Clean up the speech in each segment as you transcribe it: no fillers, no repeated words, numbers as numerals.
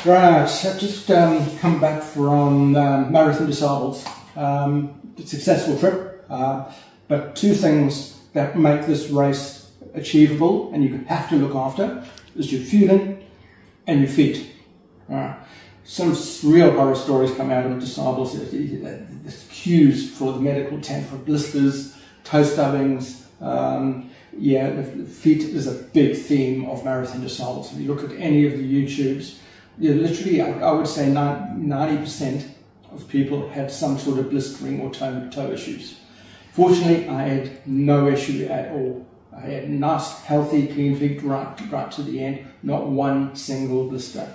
Right, I've just come back from Marathon des Sables. Successful trip, but two things that make this race achievable and you have to look after is your fueling and your feet. Some real horror stories come out of the des Sables. There's queues for the medical tent for blisters, toe stubbings. The feet is a big theme of Marathon des Sables. If you look at any of the YouTubes, literally, I would say 90% of people had some sort of blistering or toe issues. Fortunately, I had no issue at all. I had nice, healthy, clean feet right to the end, not one single blister.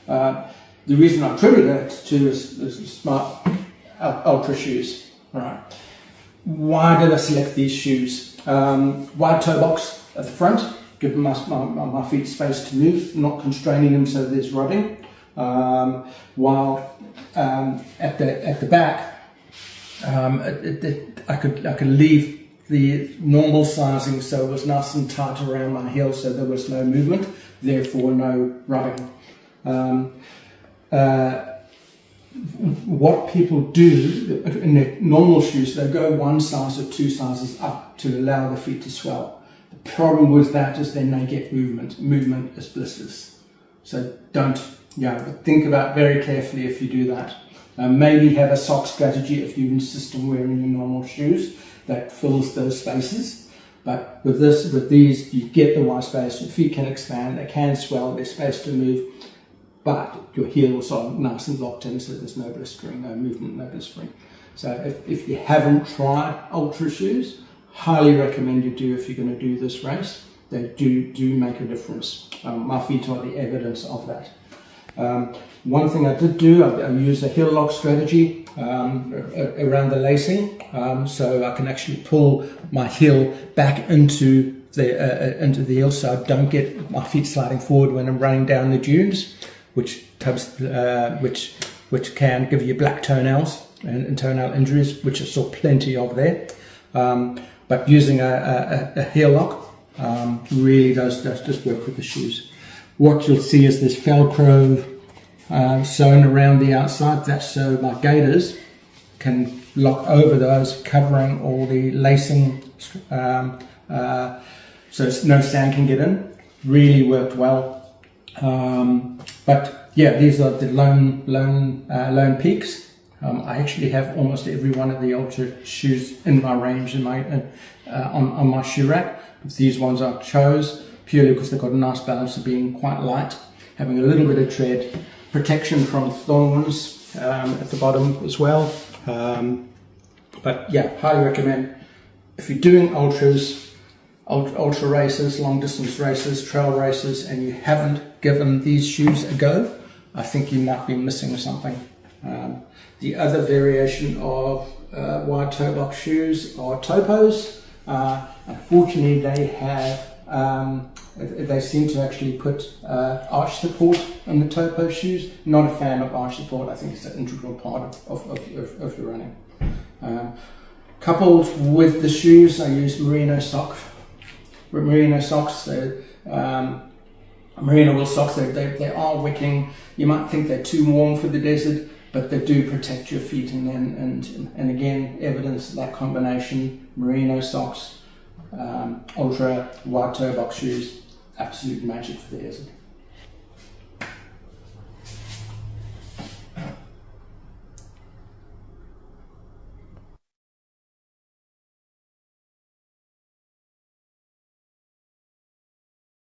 The reason I attribute that to is smart Altra shoes. Right. Why did I select these shoes? Wide toe box at the front, giving my feet space to move, not constraining them so there's rubbing. While at the back, I could leave the normal sizing so it was nice and tight around my heel so there was no movement, therefore no rubbing. What people do in their normal shoes, they go one size or two sizes up to allow the feet to swell. The problem with that is then they get movement. Movement is blisters. So think about very carefully if you do that. Maybe have a sock strategy if you insist on wearing your normal shoes that fills those spaces. But with these, you get the wide space, your feet can expand, they can swell, there's space to move. But your heels are nice and locked in, so there's no blistering, no movement, no blistering. So if you haven't tried Altra shoes, highly recommend you do if you're going to do this race. They do make a difference. My feet are the evidence of that. One thing I did do, I used a heel lock strategy around the lacing, so I can actually pull my heel back into the heel, so I don't get my feet sliding forward when I'm running down the dunes, which can give you black toenails and toenail injuries, which I saw plenty of there. But using a heel lock really does just work with the shoes. What you'll see is this Velcro sewn around the outside. That's so my gaiters can lock over those, covering all the lacing, so no sand can get in. Really worked well. But yeah, these are the lone peaks. I actually have almost every one of the Altra shoes in my range on my shoe rack. These ones I chose purely because they've got a nice balance of being quite light, having a little bit of tread, protection from thorns at the bottom as well. But yeah, highly recommend if you're doing ultra races, long distance races, trail races, and you haven't given these shoes a go, I think you might be missing something. The other variation of wide toe box shoes are topos. Unfortunately, they seem to actually put arch support on the topo shoes. Not a fan of arch support. I think it's an integral part of your running. Coupled with the shoes, I use merino socks. Merino wool socks. They are wicking. You might think they're too warm for the desert, but they do protect your feet. And again, evidence that combination: merino socks, Altra wide toe box shoes, absolute magic for the desert.